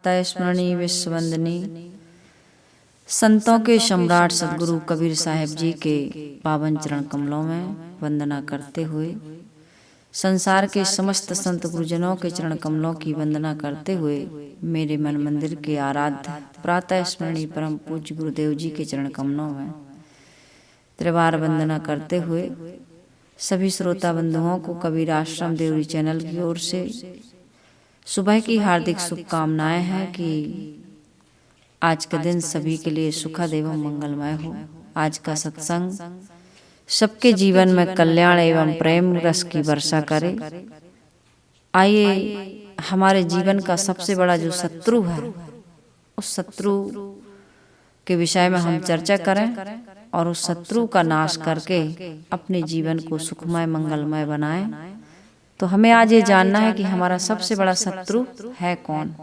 तयस्मरणीय विश्ववंदनी संतों के सम्राट सदगुरु कबीर साहिब जी के पावन चरण कमलों में वंदना करते हुए, संसार के समस्त संत गुरुजनों के चरण कमलों की वंदना करते हुए, मेरे मन मंदिर के आराध्य प्रातः स्मरणीय परम पूज्य गुरुदेव जी के चरण कमलों में त्रिवार वंदना करते हुए, सभी श्रोता बंधुओं को कबीर आश्रम देवरी चैनल की ओर से सुबह की हार्दिक शुभकामनाएं हैं कि आज का दिन सभी के लिए सुखद एवं मंगलमय हो। आज का सत्संग सबके जीवन में कल्याण एवं प्रेम रस की वर्षा करे। आइए हमारे जीवन का सबसे बड़ा जो शत्रु है, उस शत्रु के विषय में हम चर्चा करें और उस शत्रु का नाश करके अपने जीवन को सुखमय मंगलमय बनाएं। तो हमें आज ये जानना है कि हमारा सबसे बड़ा शत्रु है कौन।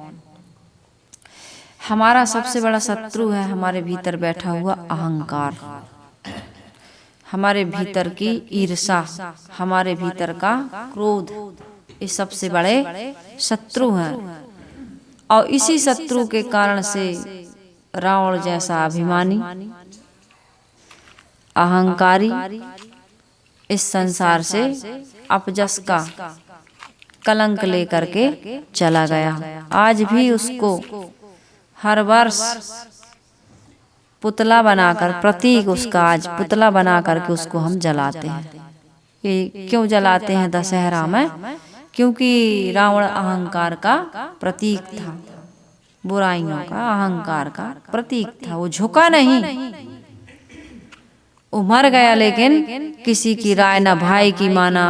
हमारा सबसे बड़ा शत्रु है हमारे भीतर बैठा हुआ अहंकार, हमारे भीतर की ईर्ष्या, हमारे भीतर का क्रोध। ये सबसे बड़े शत्रु हैं और इसी शत्रु के कारण से रावण जैसा अभिमानी, अहंकारी इस संसार से अपजस का कलंक लेकर के चला गया। आज भी उसको हर वर्ष पुतला बनाकर, प्रतीक उसका आज पुतला बना करके उसको हम जलाते हैं। ये क्यों जलाते हैं दशहरा में? क्योंकि रावण अहंकार का प्रतीक था, बुराइयों का, अहंकार का प्रतीक था। वो झुका नहीं, वो मर गया, लेकिन किसी की राय ना भाई की माना,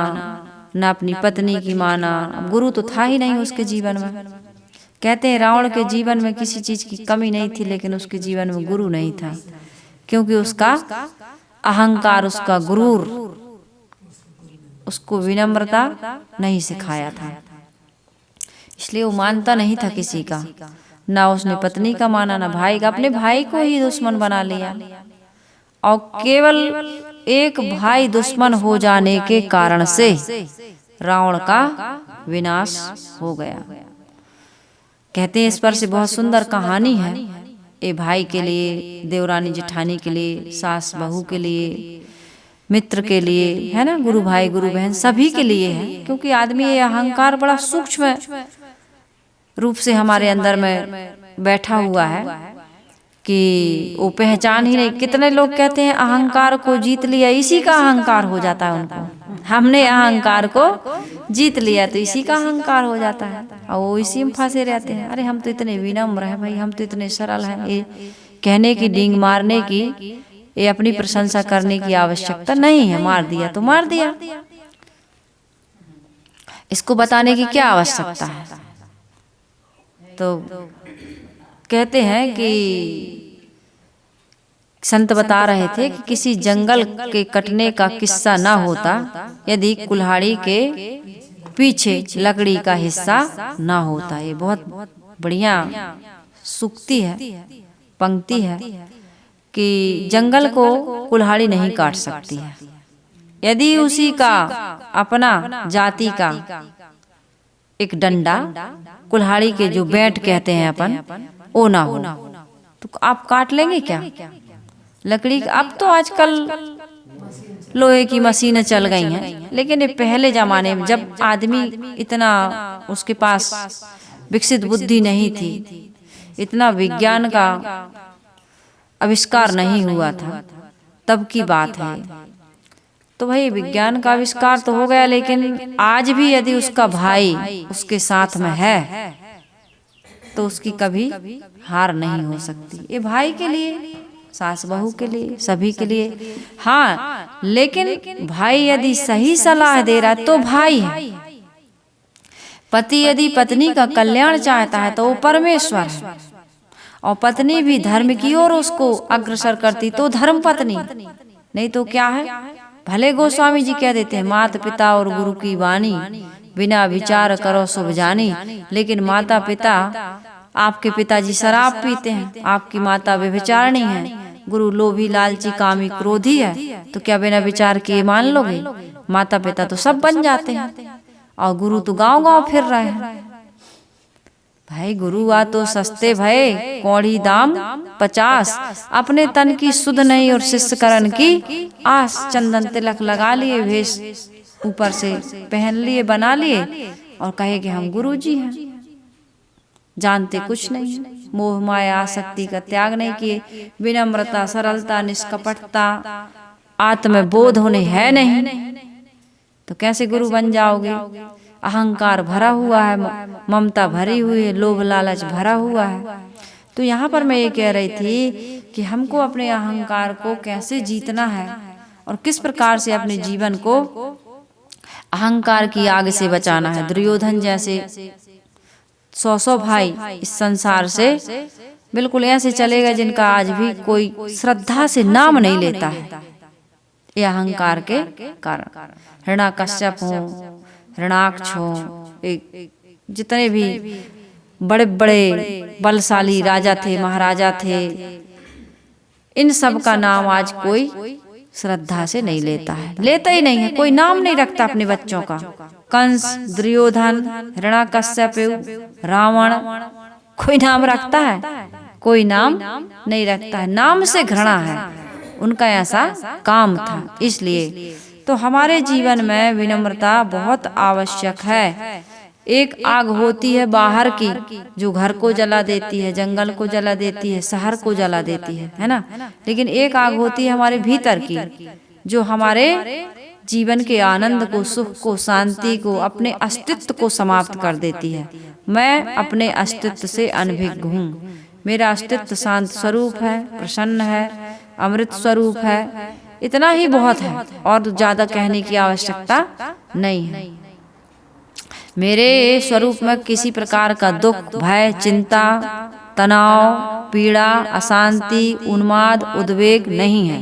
ना अपनी पत्नी की माना। गुरु तो था ही नहीं उसके जीवन में। कहते हैं रावण के जीवन में किसी चीज की कमी नहीं थी, लेकिन उसके जीवन में गुरु नहीं था, क्योंकि उसका अहंकार, उसका गुरूर उसको विनम्रता नहीं सिखाया था। इसलिए वो मानता नहीं था किसी का, ना उसने पत्नी का माना, ना भाई का। अपने भाई को ही दुश्मन बना लिया और केवल एक भाई दुश्मन हो जाने के कारण से रावण का विनाश हो गया। कहते हैं इस पर से बहुत सुंदर कहानी है। ये भाई के लिए, देवरानी जेठानी के लिए, सास बहू के लिए, मित्र के लिए, है ना, गुरु भाई गुरु बहन सभी के लिए है। क्योंकि आदमी ये अहंकार बड़ा सूक्ष्म रूप से हमारे अंदर में बैठा हुआ है कि वो पहचान ही नहीं। कितने लोग कहते हैं अहंकार को जीत लिया, इसी का अहंकार हो जाता है उनको। हमने अहंकार को जीत लिया तो इसी का अहंकार हो जाता है और वो इसी में फंसे रहते हैं। अरे हम तो इतने विनम्र हैं भाई, हम तो इतने सरल हैं। ये कहने की, डींग मारने की, ये अपनी प्रशंसा करने की आवश्यकता नहीं है। मार दिया तो मार दिया, इसको बताने की क्या आवश्यकता है। तो कहते हैं कि संत बता रहे थे कि किसी जंगल के कटने का किस्सा ना होता यदि कुल्हाड़ी के पीछे लकड़ी का हिस्सा ना होता। ये बहुत बढ़िया सूक्ति है, पंक्ति है कि जंगल को कुल्हाड़ी नहीं काट सकती है यदि उसी का अपना जाति का एक डंडा, कुल्हाड़ी के जो बेंट कहते हैं अपन, वो ना हो तो आप काट लेंगे क्या लकड़ी? अब तो आजकल लोहे की मशीनें चल गई हैं, लेकिन ये पहले जमाने में जब आदमी इतना उसके पास विकसित बुद्धि नहीं थी, इतना विज्ञान का आविष्कार नहीं हुआ था, तब की बात है। तो भाई विज्ञान का आविष्कार तो हो गया, लेकिन आज भी यदि उसका भाई उसके साथ में है तो उसकी कभी हार नहीं हो सकती। ये भाई के लिए, सास बहू के लिए, सभी के लिए। हाँ, लेकिन भाई यदि सही सलाह दे रहा है तो भाई है। पति यदि पत्नी का कल्याण चाहता है तो वो परमेश्वर है, और पत्नी भी धर्म की ओर उसको अग्रसर करती तो धर्म पत्नी। नहीं तो क्या है? भले गोस्वामी जी कह देते हैं माता पिता और गुरु की वाणी बिना विचार करो शुभ जानी, लेकिन माता पिता, आपके पिताजी शराब पीते हैं, आपकी माता व्यभिचारिणी है, गुरु लोभी लालची कामी क्रोधी है, तो क्या बिना विचार किए मान लोगे? माता पिता तो सब बन जाते हैं और गुरु तो गांव गांव फिर रहे हैं। भाई गुरु आ तो सस्ते भय, कौड़ी दाम 50। अपने तन की सुध नहीं और शिष्य करण की आस। चंदन तिलक लगा लिए, भेष ऊपर से पहन लिए, बना लिए, और कहे कि हम गुरु जी हैं। जानते कुछ नहीं, मोह माया आसक्ति का त्याग नहीं किए। विनम्रता, सरलता, निष्कपटता, आत्मबोध उन्हें है नहीं, तो कैसे गुरु बन जाओगे। अहंकार भरा हुआ है, ममता भरी हुई है, लोभ लालच भरा हुआ है। तो यहाँ पर मैं ये कह रही थी कि हमको अपने अहंकार को कैसे जीतना है और किस प्रकार से अपने जीवन को अहंकार की आग से बचाना है। दुर्योधन जैसे 100 भाई इस संसार से बिल्कुल ऐसे चले गए जिनका आज भी कोई श्रद्धा से नाम नहीं लेता है, ये अहंकार के कारण। हिरण्यकश्यप हो, हिरण्याक्ष हो, जितने भी बड़े बड़े बलशाली राजा थे, महाराजा थे, इन सब का नाम आज कोई श्रद्धा से नहीं लेता है, लेता ही नहीं है, कोई नाम नहीं रखता अपने बच्चों का। कंस, दुर्योधन, हिरण्यकश्यप, रावण, कोई नाम रखता है? कोई नाम नहीं रखता है। नाम से घृणा है, उनका ऐसा काम था। इसलिए तो हमारे जीवन में विनम्रता बहुत आवश्यक है। एक आग होती है बाहर की जो घर को जला देती है, जंगल को जला देती है, शहर को जला देती है ना। लेकिन एक आग होती है हमारे भीतर की जो हमारे जीवन के आनंद को, सुख को, शांति को, अपने अस्तित्व को समाप्त कर देती है। मैं अपने अस्तित्व से अनभिज्ञ हूँ। मेरा अस्तित्व शांत स्वरूप है, प्रसन्न है, अमृत स्वरूप है। इतना ही बहुत है और ज्यादा कहने की आवश्यकता नहीं है। मेरे स्वरूप में किसी प्रकार का दुख, भय, चिंता, तनाव, पीड़ा, अशांति, उन्माद, उद्वेग नहीं है।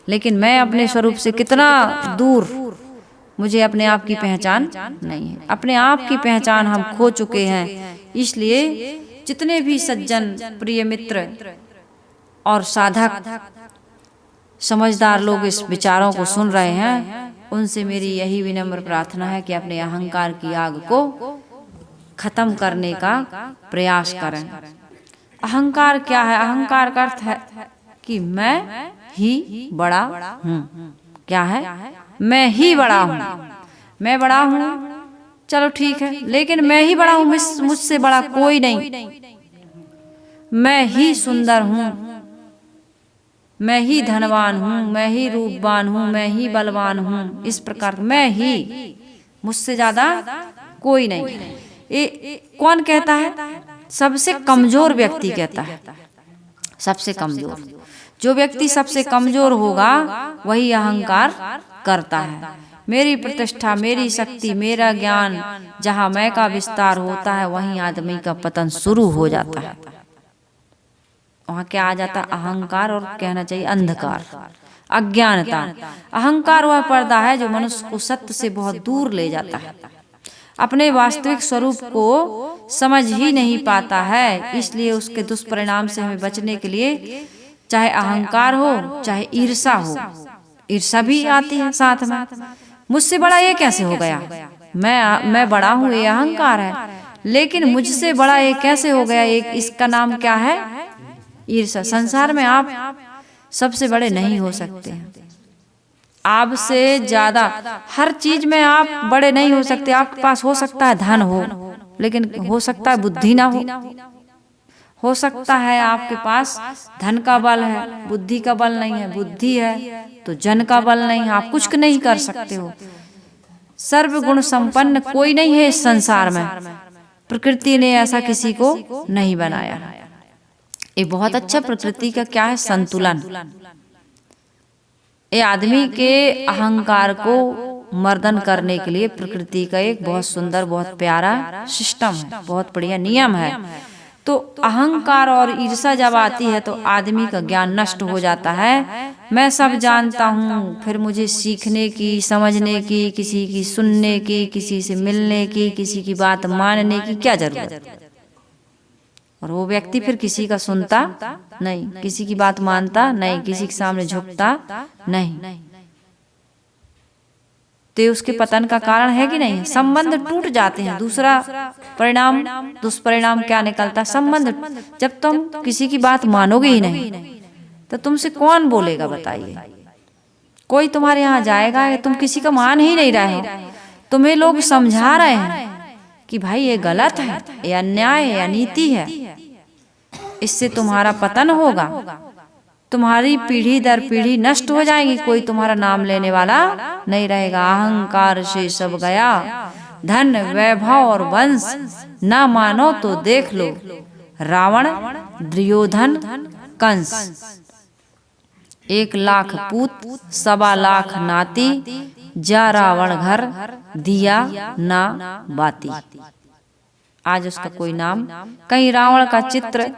लेकिन मैं अपने स्वरूप से कितना दूर, मुझे अपने आप की पहचान नहीं है। अपने आप की पहचान हम खो चुके हैं। इसलिए जितने भी सज्जन, प्रिय मित्र और साधक, समझदार लोग इस विचारों को सुन रहे हैं, उनसे मेरी यही विनम्र प्रार्थना है कि अपने अहंकार की आग को खत्म करने का प्रयास करें। अहंकार क्या है? अहंकार का अर्थ है कि मैं ही बड़ा हूँ। क्या है? मैं ही बड़ा हूँ। मैं बड़ा हूँ, चलो ठीक है, लेकिन मैं ही बड़ा हूँ, मुझसे बड़ा कोई नहीं। मैं ही सुंदर हूँ, मैं ही धनवान हूँ, मैं ही रूपवान हूँ, मैं ही बलवान हूँ। इस प्रकार मैं ही, मुझसे ज्यादा कोई नहीं। ये कौन कहता है? सबसे कमजोर व्यक्ति कहता है। सबसे कमजोर जो व्यक्ति सबसे कमजोर होगा वही अहंकार करता है। मेरी प्रतिष्ठा, मेरी शक्ति, मेरा ज्ञान, जहाँ मैं का विस्तार होता है वहीं आदमी का पतन शुरू हो जाता है। वहाँ क्या आ जाता है? अहंकार, और कहना चाहिए अंधकार, अज्ञानता। अहंकार वह पर्दा है जो मनुष्य को सत्य से बहुत दूर ले जाता है, अपने वास्तविक स्वरूप को समझ ही नहीं पाता है। इसलिए उसके दुष्परिणाम से हमें बचने के लिए, चाहे अहंकार हो चाहे ईर्षा हो, ईर्षा भी आती है साथ में। मुझसे बड़ा ये कैसे हो गया? मैं बड़ा हूँ, ये अहंकार है। लेकिन मुझसे बड़ा ये कैसे हो गया? एक इसका नाम क्या है? ईर्षा। संसार में आप सबसे बड़े नहीं हो सकते। आपसे ज्यादा हर चीज में आप बड़े नहीं हो सकते। आपके पास हो सकता है धन हो, लेकिन हो सकता है बुद्धि ना हो सकता है आपके पास धन का बल है, बुद्धि का बल नहीं है। बुद्धि है तो जन का बल नहीं है, आप कुछ नहीं कर सकते हो। सर्वगुण संपन्न कोई नहीं है इस संसार में। प्रकृति ने ऐसा किसी को नहीं बनाया। ये बहुत अच्छा प्रकृति का क्या है? संतुलन। ये आदमी के अहंकार को मर्दन करने के लिए प्रकृति का एक बहुत सुंदर, बहुत प्यारा सिस्टम है, बहुत बढ़िया नियम है। तो अहंकार और ईर्षा जब आती है तो आदमी का ज्ञान नष्ट हो जाता है। मैं सब जानता हूँ, फिर मुझे सीखने की, समझने की, किसी की सुनने की, किसी से मिलने की, किसी की बात मानने की क्या जरूरत है? और वो व्यक्ति फिर किसी का सुनता नहीं, किसी की बात मानता नहीं, किसी के सामने झुकता नहीं। तो ये उसके पतन का कारण है कि नहीं? संबंध टूट जाते हैं। दूसरा परिणाम, दुष्परिणाम क्या निकलता? संबंध, जब तुम किसी की बात मानोगे ही नहीं तो तुमसे कौन बोलेगा बताइए? कोई तुम्हारे यहाँ जाएगा? तुम किसी का मान ही नहीं रहे हो, तुम्हें लोग समझा रहे हैं कि भाई ये गलत है, ये अन्याय है, अनीति है, इससे तुम्हारा पतन होगा, तुम्हारी पीढ़ी दर पीढ़ी नष्ट हो जाएगी, कोई तुम्हारा नाम लेने वाला नहीं रहेगा। अहंकार से सब गया, धन वैभव और वंश, ना मानो तो देख लो, रावण दुर्योधन कंस। 1,00,000 पूत 1,25,00,000 नाती, जा रावण घर दिया ना बाती। आज उसका कोई नाम, कहीं रावण का चित्र,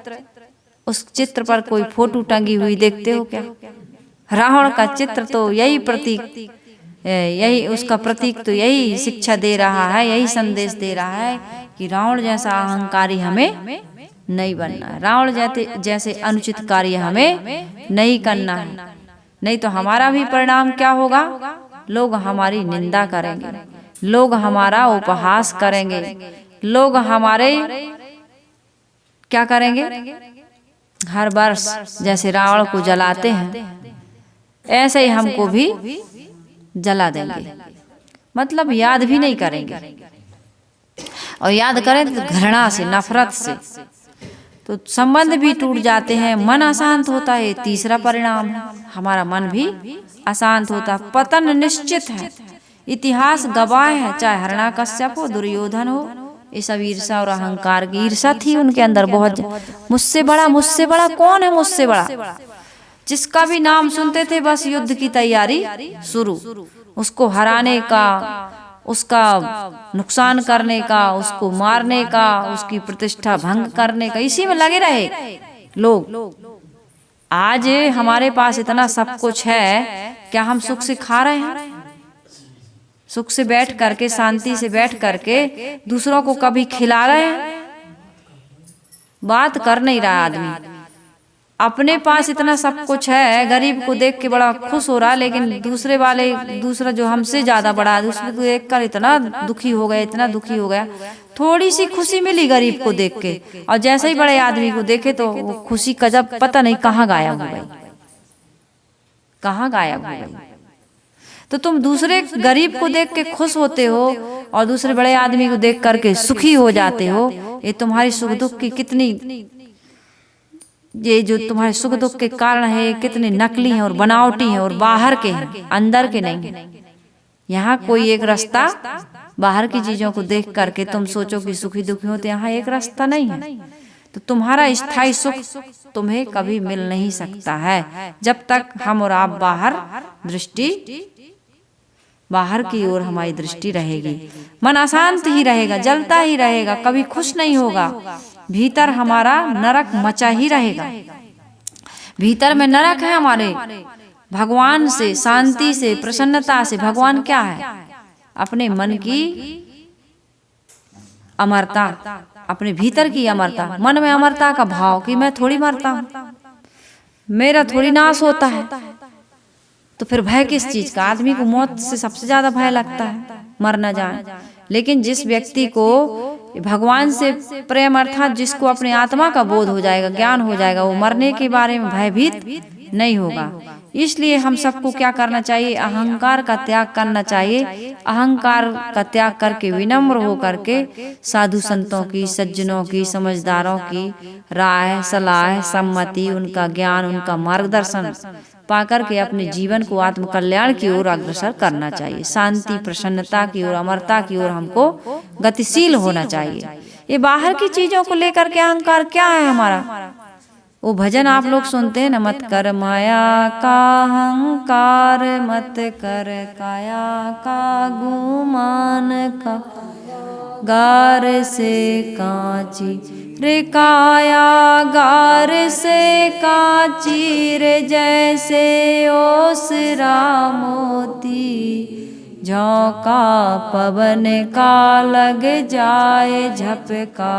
उस चित्र पर कोई फोटो टंगी हुई देखते हो क्या? रावण का चित्र तो यही प्रतीक, यही उसका प्रतीक तो यही शिक्षा दे रहा है, यही संदेश दे रहा है कि रावण जैसा अहंकारी हमें नहीं बनना है, रावण जैसे अनुचित कार्य हमें नहीं करना है। नहीं तो हमारा भी परिणाम क्या होगा? लोग हमारी निंदा करेंगे, लोग हमारा उपहास करेंगे, लोग हमारे क्या करेंगे? हर वर्ष जैसे रावण को जलाते हैं ऐसे ही हमको भी जला देंगे, मतलब याद भी नहीं करेंगे, और याद करें तो घृणा से, नफरत से, तो संबंध भी टूट जाते हैं, मन अशांत होता है। तीसरा परिणाम है, हमारा मन भी अशांत होता, पतन निश्चित है। इतिहास गवाह है, चाहे हिरण्यकश्यप हो, दुर्योधन हो, ये सब ईर्षा और अहंकार की, ईर्षा थी उनके अंदर बहुत। मुझसे बड़ा कौन है? मुझसे बड़ा जिसका भी नाम सुनते थे बस युद्ध की तैयारी शुरू, उसको हराने का, उसका नुकसान करने का, उसको मारने का, उसकी प्रतिष्ठा भंग करने का, इसी में लगे रहे लोग। आज हमारे पास इतना सब कुछ है, क्या हम सुख से खा रहे हैं? सुख से बैठ करके, शांति से बैठ करके दूसरों को कभी खिला रहे हैं? बात कर नहीं रहा आदमी। अपने पास इतना सब कुछ है, गरीब को देख के बड़ा खुश हो रहा है, लेकिन दूसरा जो हमसे ज्यादा बड़ा है उसको देख कर इतना दुखी हो गया, इतना दुखी हो गया। थोड़ी सी खुशी मिली गरीब को देख के, और जैसे ही बड़े आदमी को देखे तो वो खुशी का जब पता नहीं कहाँ गायब हो गई, कहाँ गायब हो गई। तो तुम दूसरे गरीब को देख के खुश होते हो और दूसरे बड़े आदमी को देख करके सुखी हो जाते हो। ये तुम्हारी सुख दुख की कितनी, ये जो तुम्हारे सुख दुख के कारण है कितने नकली हैं और बनावटी हैं और बाहर के हैं, अंदर के नहीं। यहाँ कोई एक रास्ता, बाहर की चीजों को देख करके तुम सोचो कि सुखी दुखी हो, तो यहाँ एक रास्ता नहीं है। तो तुम्हारा स्थायी सुख तुम्हें कभी मिल नहीं सकता है जब तक हम और आप बाहर की ओर हमारी दृष्टि रहेगी। मन अशांत ही रहेगा, जलता ही रहेगा, कभी खुश नहीं होगा। भीतर हमारा नरक मचा ही रहेगा। भीतर में नरक है हमारे। भगवान से, शांति से, प्रसन्नता से, भगवान क्या है? अपने मन की अमरता, अपने भीतर की अमरता, मन में अमरता का भाव कि मैं थोड़ी मरता हूं, मेरा थोड़ी नाश होता है। तो फिर भय किस चीज का? आदमी को मौत से सबसे ज्यादा भय लगता है, मर न जाए। लेकिन जिस व्यक्ति को भगवान से प्रेम, अर्थात जिसको अपने आत्मा का बोध हो जाएगा, ज्ञान हो जाएगा, वो मरने के बारे में भयभीत नहीं होगा। इसलिए हम सबको क्या करना चाहिए? अहंकार का त्याग करना चाहिए। अहंकार का त्याग करके विनम्र हो करके साधु संतों की, सज्जनों की, समझदारों की राय, सलाह, सम्मति, उनका ज्ञान, उनका मार्गदर्शन पाकर के अपने जीवन को आत्म कल्याण की ओर अग्रसर करना चाहिए। शांति, प्रसन्नता की ओर, अमरता की ओर हमको गतिशील होना चाहिए। ये बाहर की चीजों को लेकर के अहंकार क्या है हमारा? वो भजन आप लोग सुनते हैं ना, मत कर माया का अहंकार, मत कर काया का गुमान का, गार से कांची रे काया, गार से कांची रे, जैसे ओसरा मोती, झोंका पवन का लग जाए झपका,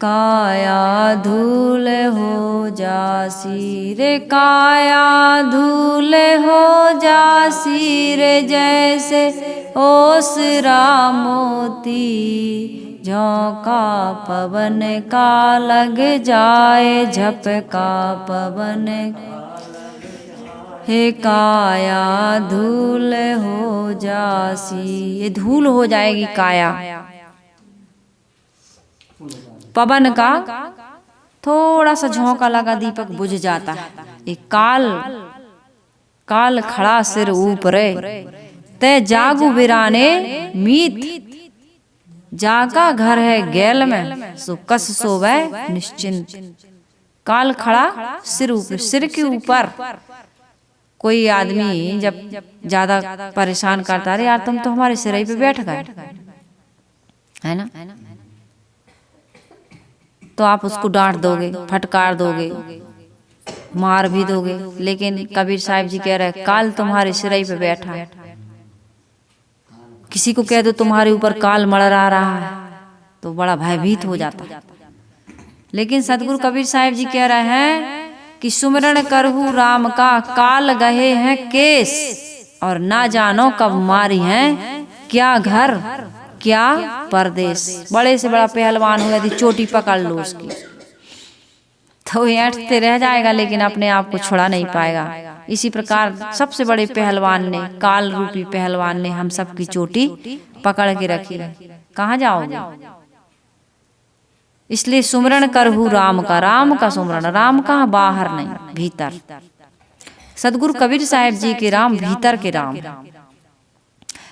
काया धूल हो जासी रे, काया धूल हो जासी रे, जैसे ओसरा मोती, झोंका पवन का लग जाए, झपका पवन हे काया धूल हो जासी। ये धूल हो जाएगी काया। पवन का थोड़ा सा झोंका लगा, दीपक बुझ जाता है। एक काल खड़ा सिर ऊपरे, ते जागू बिराने मीत, जाका घर है गैल में, सो कस सोवे निश्चिंत। काल खड़ा सिर ऊपर, सिर के ऊपर। कोई आदमी जब ज्यादा परेशान करता, अरे यार तुम तो हमारे सिर पे बैठ गए, है ना, तो आप उसको डांट दोगे, फटकार दोगे, मार भी दोगे। लेकिन कबीर साहिब जी कह रहे, काल तुम्हारे सिर पे बैठा है। किसी को कह दो तुम्हारे ऊपर काल मड़रा रहा है, तो बड़ा भयभीत हो जाता। लेकिन सतगुरु कबीर साहिब जी कह रहे हैं कि सुमिरन करहु राम का, काल गहे हैं केस, और ना जानो कब मारी हैं क्या घर क्या परदेश। बड़े से बड़ा पहलवान हो यदि चोटी पकड़ लो उसकी, तो ऐंठते रह जाएगा, लेकिन अपने आप को छुड़ा नहीं पाएगा। इसी प्रकार सबसे बड़े पहलवान ने, काल रूपी पहलवान ने हम सबकी चोटी पकड़ के रखी। कहाँ जाओगे? इसलिए सुमरण करहु राम का, राम का सुमरण। राम कहाँ? बाहर नहीं, भीतर। सदगुरु कबीर साहिब जी के राम भीतर के राम,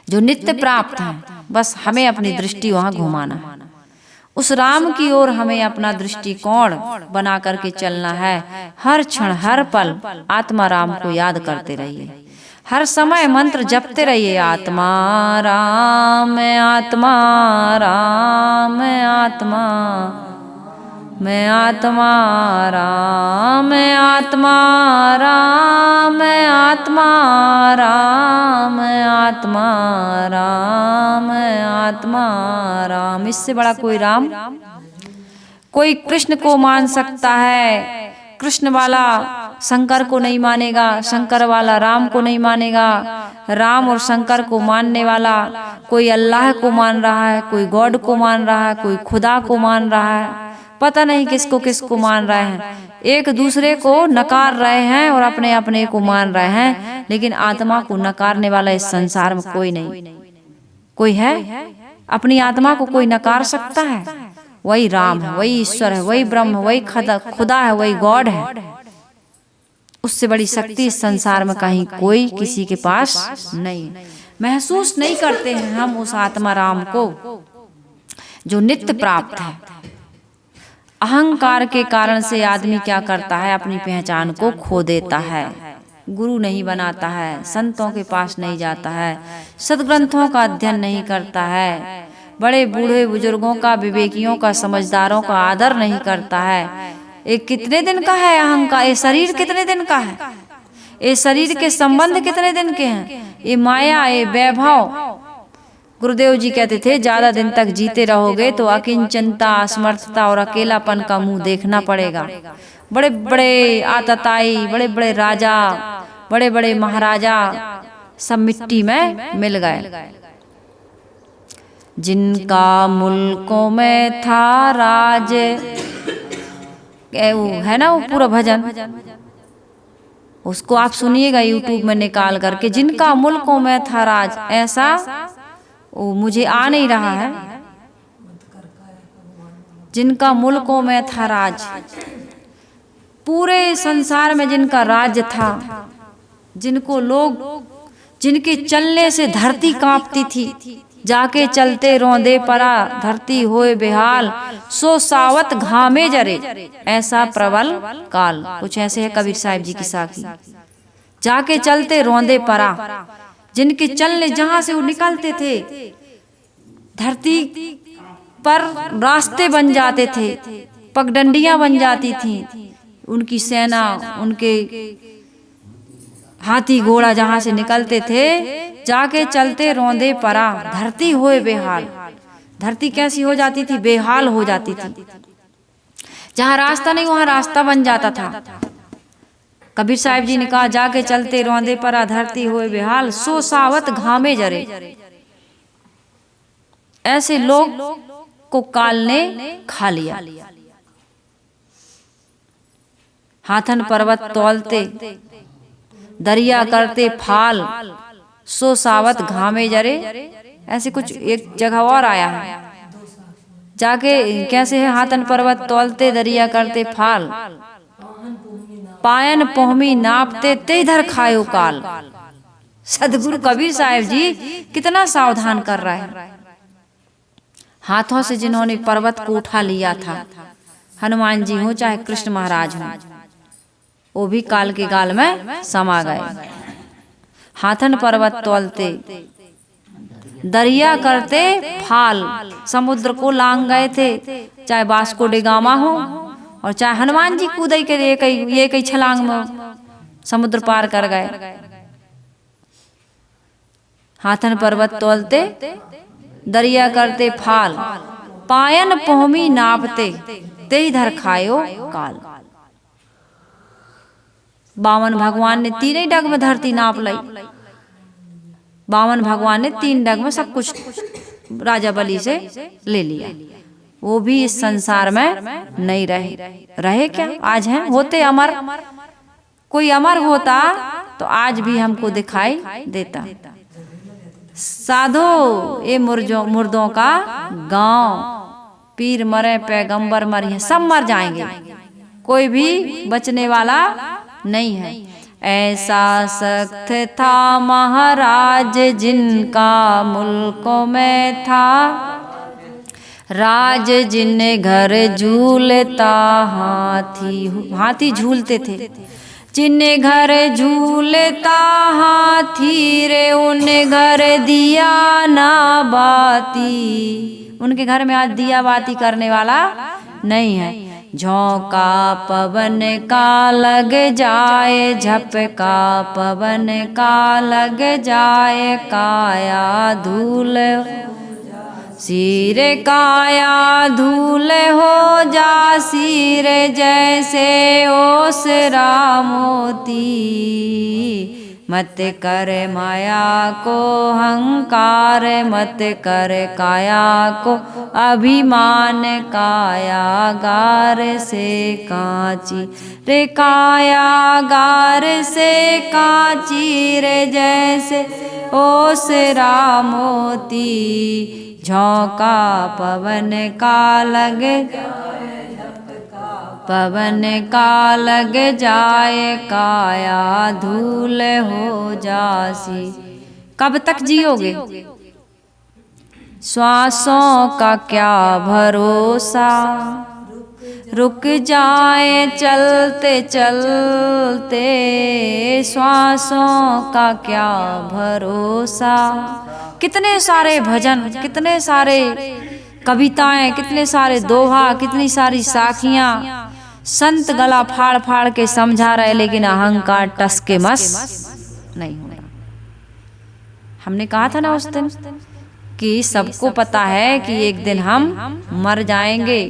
जो नित्य प्राप्त हैं। बस हमें अपनी दृष्टि वहां घुमाना है, उस राम की ओर हमें अपना दृष्टिकोण बना करके चलना है। हर क्षण हर पल आत्मा राम को याद करते रहिए, हर समय मंत्र जपते रहिए, आत्मा राम, आत्मा राम, आत्मा मैं, आत्मा राम, आत्मा राम, आत्मा राम, आत्मा राम, आत्मा राम। इससे बड़ा कोई राम, कोई कृष्ण को मान सकता है, कृष्ण वाला शंकर को नहीं मानेगा, शंकर वाला राम को नहीं मानेगा। राम और शंकर को मानने वाला कोई अल्लाह को मान रहा है, कोई गॉड को मान रहा है, कोई खुदा को मान रहा है, पता नहीं किसको किसको मान रहे हैं। एक दूसरे को नकार रहे हैं और अपने अपने को मान रहे हैं, लेकिन आत्मा को नकारने वाला इस संसार में कोई नहीं। कोई है? अपनी आत्मा को कोई नकार सकता है? वही राम है, वही ईश्वर है, वही ब्रह्म है, वही खुदा है, वही गॉड है। उससे बड़ी शक्ति इस संसार में कहीं कोई किसी के पास नहीं। महसूस नहीं करते हैं हम उस आत्मा राम को जो नित्य प्राप्त है। अहंकार के कारण से आदमी क्या करता है? अपनी पहचान को खो देता है, गुरु नहीं बनाता है, संतों के पास नहीं जाता है, सदग्रंथों का अध्ययन नहीं करता है, बड़े बूढ़े बुजुर्गों का, विवेकियों का, समझदारों का आदर नहीं करता है। ये कितने दिन का है अहंकार? ये शरीर कितने दिन का है? ये शरीर के संबंध कितने दिन के हैं? ये माया, ये वैभव। गुरुदेव जी कहते थे, ज्यादा दिन तक जीते रहोगे तो अकिंचनता, असमर्थता और अकेलापन का मुंह देखना पड़ेगा। बड़े बड़े आतताई, बड़े बड़े राजा, बड़े बड़े महाराजा सब मिट्टी में मिल गए। जिनका मुल्कों में था राज, वो है ना वो पूरा भजन, उसको आप सुनिएगा यूट्यूब में निकाल करके। जिनका मुल्कों में था राज, ऐसा वो मुझे आ नहीं रहा है। जिनका मुल्कों में था राज, पूरे संसार में जिनका राज्य था, जिनको लोग, जिनके चलने से धरती कांपती थी, जाके चलते रोंदे परा धरती होए बेहाल, सो सावत घामे जरे ऐसा प्रबल काल। कुछ ऐसे है कबीर साहिब जी की साखी। जाके चलते रोंदे परा, जिनके चलने, जहां से वो निकलते थे धरती पर रास्ते बन जाते थे, पगडंडियां बन जाती थी। उनकी सेना, उनके हाथी घोड़ा जहां से निकलते थे, जाके चलते रोंदे परा धरती होए बेहाल। धरती कैसी हो जाती थी? बेहाल हो जाती थी। जहाँ रास्ता नहीं वहाँ रास्ता बन जाता था। कबीर साहिब जी ने कहा, जाके चलते रौंदे पर धरती होए बेहाल, सो सावत घामे जरे। ऐसे लोग को काल ने खा लिया। हाथन पर्वत तौलते, दरिया करते फाल, सो सावत घामे जरे। ऐसे कुछ एक जगह और आया है, जाके कैसे है, हाथन पर्वत तौलते, दरिया करते फाल, पायन पोहमी नापते, ते इधर खायो काल। सदगुरु कबीर साहिब जी कितना सावधान कर रहा है। हाथों से जिन्होंने पर्वत को उठा लिया था, हनुमान जी हो चाहे कृष्ण महाराज हो, वो भी काल के गाल में समा गए। हाथन पर्वत तौलते, दरिया करते फाल, समुद्र को लांग गए थे। चाहे वास्को डी गामा हो और चाहे हनुमान जी कूदई के ये कई छलांग में समुद्र पार कर गए। हाथन पर्वत तौलते, दरिया करते फाल, पायन पोहमी नापते, ते इधर खायो काल। बावन भगवान ने तीन डग में धरती नाप लाई। बावन भगवान ने 3 डग में सब कुछ राजा बलि से ले लिया। वो भी इस संसार में नहीं रहे क्या? आज हैं, होते अमर। कोई अमर होता तो आज भी हमको दिखाई देता। साधो ये मुर्दों का गांव, पीर मरे पैगंबर मरे, सब मर जाएंगे, कोई भी बचने वाला नहीं है। ऐसा सख्त था महाराज जिनका मुल्कों में था, राज जिन घर झूलता हाथी झूलते थे। जिन घर झूलता हाथी रे, उन घर दिया ना बाती। उनके घर में आज दिया बाती करने वाला नहीं है। झोंका पवन का लग जाए, झपका पवन का लग जाए, काया धूल सिर काया धूल हो जा, सिर जैसे ओसरा मोती। मत कर माया को हंकार, मत कर काया को अभिमान, काया गार से कांची रे, काया गार से कांची रे, जैसे ओसरा मोती। झोंका पवन का लग, पवन का लग जाए, काया धूल हो जासी। कब तक जियोगे? श्वासों का क्या भरोसा, रुक जाए चलते चलते। श्वासों का क्या भरोसा। कितने सारे भजन, कितने सारे कविताएं, कितने सारे दोहा, कितनी सारी साखियां संत गला फाड़ फाड़ के समझा रहे, लेकिन अहंकार टस के मस नहीं होना। हमने कहा था ना उस दिन कि सबको पता है कि एक दिन हम मर जाएंगे,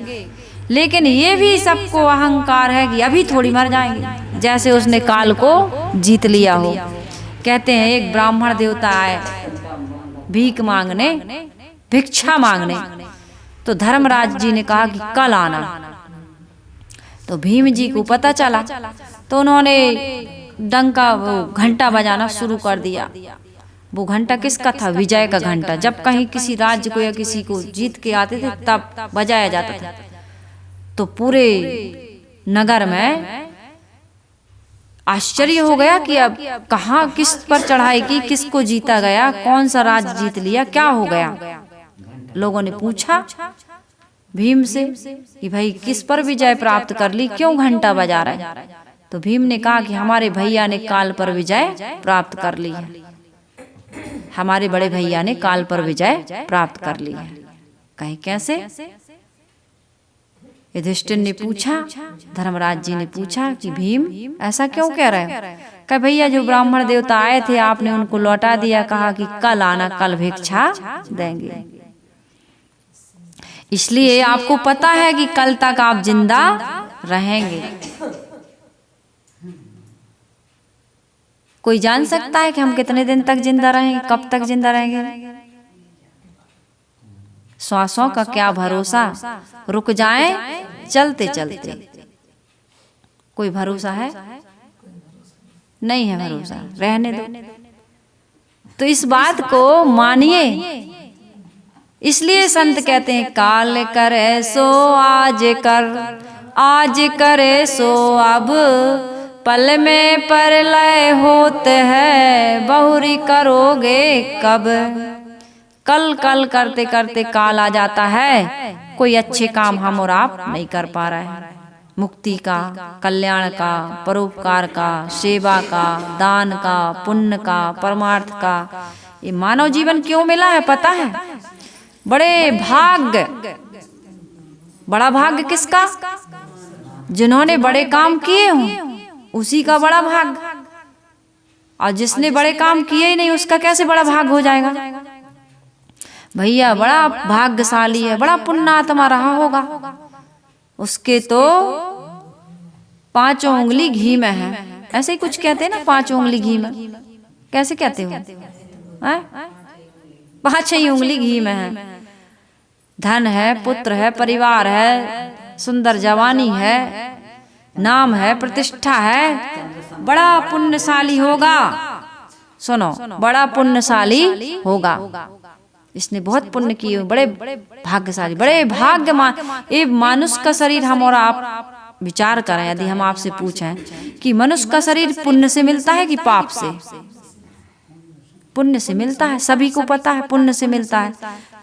लेकिन ये भी सबको अहंकार है कि अभी थोड़ी मर जाएंगे। जैसे उसने काल को जीत लिया हो। कहते हैं एक ब्राह्मण देवता आए भीख मांगने, भिक्षा मांगने, तो धर्मराज जी ने कहा कि कल आना। तो भीम जी को पता चला, तो उन्होंने डंका वो घंटा बजाना शुरू कर दिया। वो घंटा किसका था? विजय का घंटा। जब कहीं किसी राज्य को या किसी को जीत के आते थे तब बजाया जाता था। तो पूरे नगर में आश्चर्य हो गया कि अब कहाँ किस पर चढ़ाई की, किसको जीता गया, कौन सा राज्य जीत लिया, क्या हो गया। लोगों ने पूछा भीम से कि भाई किस पर विजय प्राप्त कर ली, क्यों घंटा बजा रहा है। तो भीम ने कहा कि हमारे भैया ने काल पर विजय प्राप्त कर ली है, हमारे बड़े भैया ने काल पर विजय प्राप्त कर ली है। कहे कैसे? युधिष्ठिर ने पूछा, धर्मराज जी ने पूछा कि भीम ऐसा क्यों कह रहे हैं? कहे भैया जो ब्राह्मण देवता आए थे आपने उनको लौटा दिया, कहा कि कल आना, कल भिक्षा देंगे। इसलिए आपको पता है कि कल तक आप जिंदा रहेंगे। कोई जान सकता है कि हम कितने दिन तक जिंदा रहेंगे, कब तक जिंदा रहेंगे? श्वासों का क्या भरोसा, रुक जाएं चलते चलते। कोई भरोसा है? नहीं है भरोसा, रहने दो। तो इस बात को मानिए। इसलिए संत कहते हैं काल करे सो आज कर, आज करे सो अब, पल में परलय होते हैं, बहुरी करोगे कब। कल कल करते करते काल आ जाता है, कोई अच्छे काम हम और आप नहीं कर पा रहे हैं। मुक्ति का, कल्याण का, परोपकार का, सेवा का, दान का, पुण्य का, परमार्थ का, ये मानव जीवन क्यों मिला है पता है? बड़े भाग्य, बड़ा भाग्य किसका? जिन्होंने बड़े काम किए हों उसी का बड़ा भाग्य, और जिसने बड़े काम किए ही नहीं उसका कैसे बड़ा भाग्य हो जाएगा? भैया बड़ा भाग्यशाली है, बड़ा पुण्यात्मा रहा होगा, उसके तो 5 उंगली घी में है। ऐसे ही कुछ कहते हैं ना, 5 उंगली घी में, कैसे कहते हो? 5 ही उंगली घी में है। धन है, पुत्र है, परिवार है, सुंदर जवानी है, नाम है, प्रतिष्ठा है, बड़ा पुण्यशाली होगा। सुनो, बड़ा पुण्यशाली होगा, इसने बहुत पुण्य किए, बड़े भाग्यशाली, बड़े भाग्यमान। ये मनुष्य का शरीर हम और आप विचार करें, यदि हम आपसे पूछें कि मनुष्य का शरीर पुण्य से मिलता है कि पाप से? पुण्य से मिलता है, सभी को पता है पुण्य से मिलता है।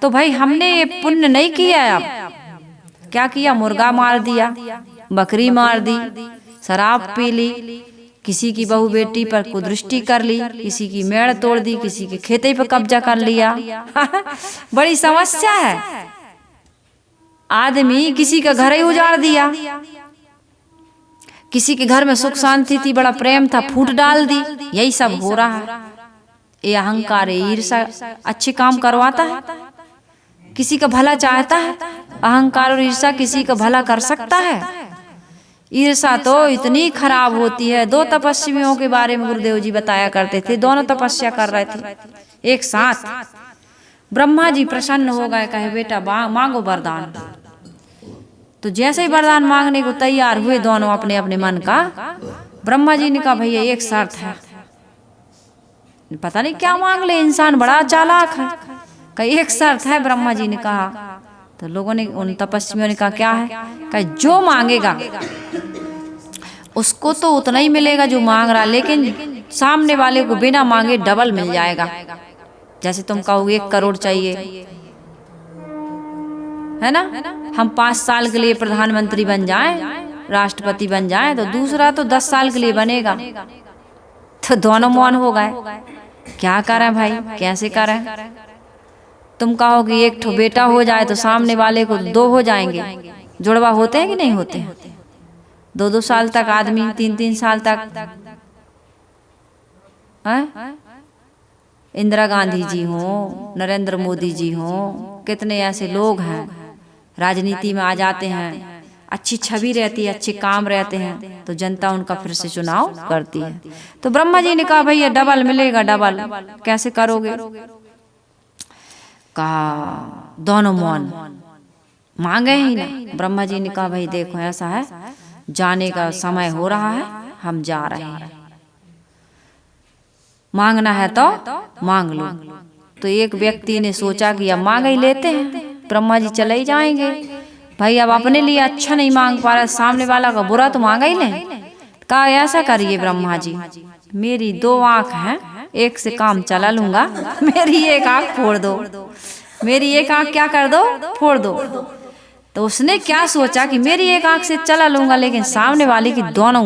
तो भाई हमने ये पुण्य नहीं किया, अब क्या किया? मुर्गा मार दिया, बकरी मार दी, शराब पी ली, किसी की बहू बेटी पर कुदृष्टि कर ली, किसी की मेड़ तोड़ दी, किसी के खेते पर कब्जा कर लिया। बड़ी समस्या है। आदमी किसी का घर ही उजाड़ दिया, किसी के घर में सुख शांति थी, बड़ा प्रेम था, फूट डाल दी। यही सब हो रहा है। ये अहंकार, ईर्ष्या अच्छे काम करवाता है, किसी का भला चाहता है। अहंकार और ईर्ष्या किसी का भला कर सकता है? ईर्ष्या तो इतनी खराब होती है। 2 तपस्वियों के बारे में गुरुदेव जी बताया करते थे, दोनों तपस्या कर रहे थे एक साथ। ब्रह्मा जी प्रसन्न हो गए, कहे बेटा मांगो वरदान। तो जैसे ही वरदान मांगने को तैयार हुए दोनों अपने अपने मन का, ब्रह्मा जी ने कहा भैया एक शर्त है। पता नहीं क्या मांग ले, इंसान बड़ा चालाक है। कहीं एक शर्त है, ब्रह्मा जी ने कहा। तो लोगों ने, उन तपस्वियों ने कहा क्या है? कहा जो मांगेगा उसको तो उतना ही मिलेगा जो मांग रहा, लेकिन सामने वाले को बिना मांगे डबल मिल जाएगा। जैसे तुम कहोगे 1 करोड़ चाहिए, है ना? हम 5 साल के लिए प्रधानमंत्री बन जाएं, राष्ट्रपति बन जाएं, तो दूसरा तो 10 साल के लिए बनेगा। तो दोनों मौन हो गए, क्या करें भाई, कैसे करें? तुम कहोगे 1 ठो बेटा हो जाए तो सामने वाले को 2 हो जाएंगे। जुड़वा होते हैं कि नहीं होते हैं? 2-2 साल तक आदमी, 3-3 साल तक। इंदिरा गांधी जी हों, नरेंद्र मोदी जी हों, कितने ऐसे लोग हैं राजनीति में आ जाते हैं, अच्छी छवि रहती है, अच्छे काम रहते हैं, तो जनता उनका फिर से चुनाव करती है। तो ब्रह्मा जी ने कहा भैया डबल मिलेगा, डबल कैसे करोगे? कहा दोनों मौन, मांगे ही ना। ब्रह्मा जी ने कहा भाई देखो ऐसा है, जाने का समय हो रहा है, हम जा रहे हैं, मांगना है तो मांग लो। तो एक व्यक्ति ने सोचा कि अब मांग ही लेते हैं, ब्रह्मा जी चले ही जाएंगे। भाई अब अपने लिए अच्छा नहीं मांग पा रहा, सामने वाला का बुरा तो मांगा ही लें। कहा ऐसा करिए ब्रह्मा जी, मेरी 2 आँख हैं, एक से काम चला लूंगा, मेरी 1 आँख फोड़ दो, मेरी 1 आँख क्या कर दो, फोड़ दो। तो उसने क्या सोचा कि मेरी 1 आँख से चला लूंगा, लेकिन सामने वाले की दोनों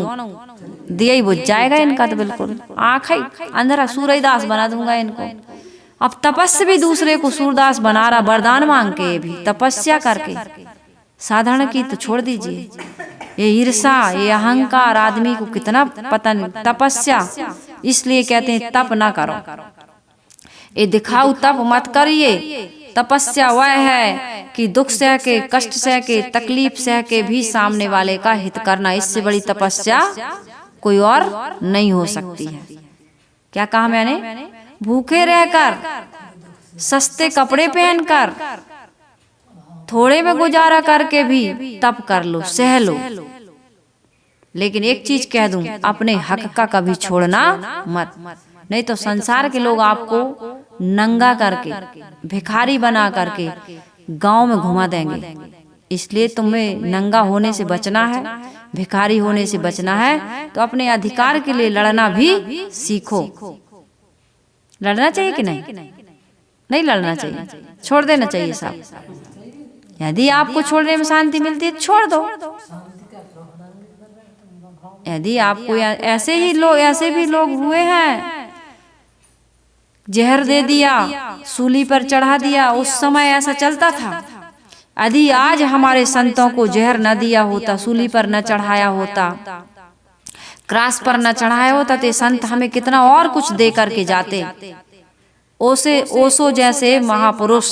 दिया ही बुझ जाएगा इनका, तो बिल्कुल आँख ही अंधेरा, सूरदास बना दूंगा इनको। अब तपस्या दूसरे को सूरदास बना रहा, वरदान मांग के भी, तपस्या करके। साधारण की तो छोड़ दीजिए, ये ईर्ष्या, ये अहंकार आदमी को कितना पता नहीं। तपस्या इसलिए कहते हैं तप ना करो, ये दिखाओ तप मत करिए, तपस्या वह है कि दुख सह के, कष्ट सह के, तकलीफ सह के भी सामने वाले का हित करना। इससे बड़ी तपस्या कोई और नहीं हो सकती है। क्या कहा मैंने? भूखे रहकर, सस्ते कपड़े पहनकर, थोड़े में गुजारा करके भी तप कर लो, सह लो। लेकिन एक चीज कह दूं, अपने हक का कभी छोड़ना मत, नहीं तो संसार के लोग आपको नंगा करके, भिखारी बना करके गांव में घुमा देंगे। इसलिए तुम्हें नंगा होने से बचना है, भिखारी होने से बचना है, तो अपने अधिकार के लिए लड़ना भी सीखो। लड़ना चाहिए कि नहीं? नहीं लड़ना चाहिए, छोड़ देना चाहिए सब। यदि आपको छोड़ने में शांति मिलती है छोड़ दो। यदि आपको ऐसे भी लोग हुए हैं, जहर दे दिया, सूली पर चढ़ा दिया, उस समय ऐसा चलता था। यदि आज हमारे संतों को जहर न दिया होता, सूली पर न चढ़ाया होता, क्रास पर न चढ़ाया होता, तो संत हमें कितना और कुछ दे करके जाते। ओशो जैसे महापुरुष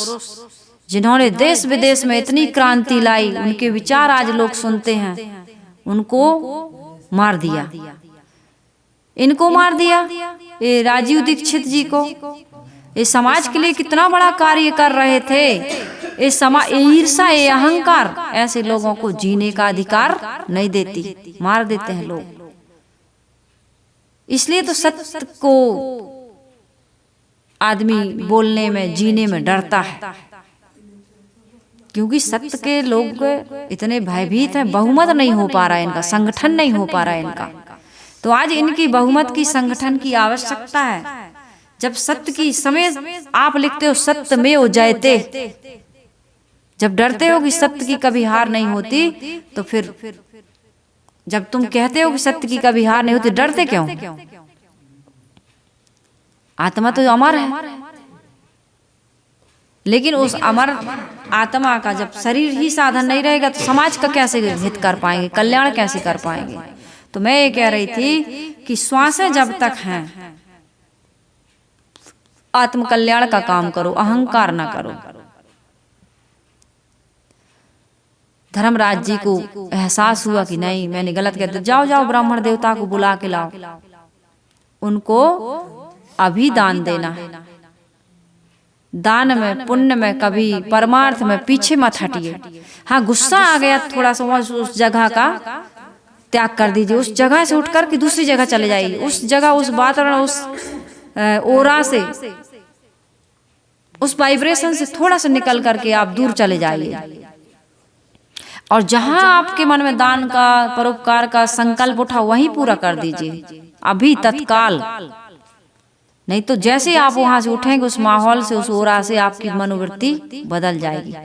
जिन्होंने देश विदेश में इतनी क्रांति लाई, उनके विचार आज लोग सुनते हैं, उनको मार दिया, इनको मार दिया। ये राजीव दीक्षित जी को, ये समाज के लिए कितना बड़ा कार्य कर रहे थे। ये ईर्षा, ये अहंकार ऐसे लोगों को जीने का अधिकार नहीं देती, मार देते हैं लोग। इसलिए तो सत्य को आदमी बोलने में, जीने में डरता है, क्योंकि सत्य के लोग इतने भयभीत हैं। बहुमत नहीं हो पा रहा है इनका, संगठन नहीं हो पा रहा है इनका। तो आज इनकी बहुमत की, संगठन की आवश्यकता है। जब सत्य की समय आप लिखते हो सत्य में हो जयते, जब डरते हो कि सत्य की कभी हार नहीं होती, तो फिर जब तुम कहते हो कि सत्य की कभी हार नहीं होती, डरते क्यों? आत्मा तो अमर है, लेकिन उस अमर आत्मा का जब शरीर ही साधन नहीं रहेगा, तो समाज का कैसे हित कर पाएंगे, कल्याण कैसे कर पाएंगे? तो मैं ये कह रही थी कि श्वासें जब तक हैं, आत्म कल्याण का काम करो, अहंकार ना करो। धर्मराज जी को एहसास हुआ कि नहीं, मैंने गलत कहते, जाओ जाओ ब्राह्मण देवता को बुला के लाओ, उनको अभी दान देना है। दान में, पुण्य में, कभी परमार्थ में पीछे मत हटिए। हाँ, गुस्सा आ गया थोड़ा सा, उस जगह का त्याग कर दीजिए। उस जगह से उठकर के दूसरी जगह चले जाइए। उस जगह, उस वातावरण, उस ओरा से, उस वाइब्रेशन से थोड़ा सा निकल करके आप दूर चले जाइए। और जहां आपके मन में दान का, परोपकार का संकल्प उठा, वहीं पूरा कर दीजिए, अभी तत्काल। नहीं तो जैसे आप वहां से उठेंगे, उस माहौल से, उस ओरा से आपकी मनोवृत्ति बदल जाएगी।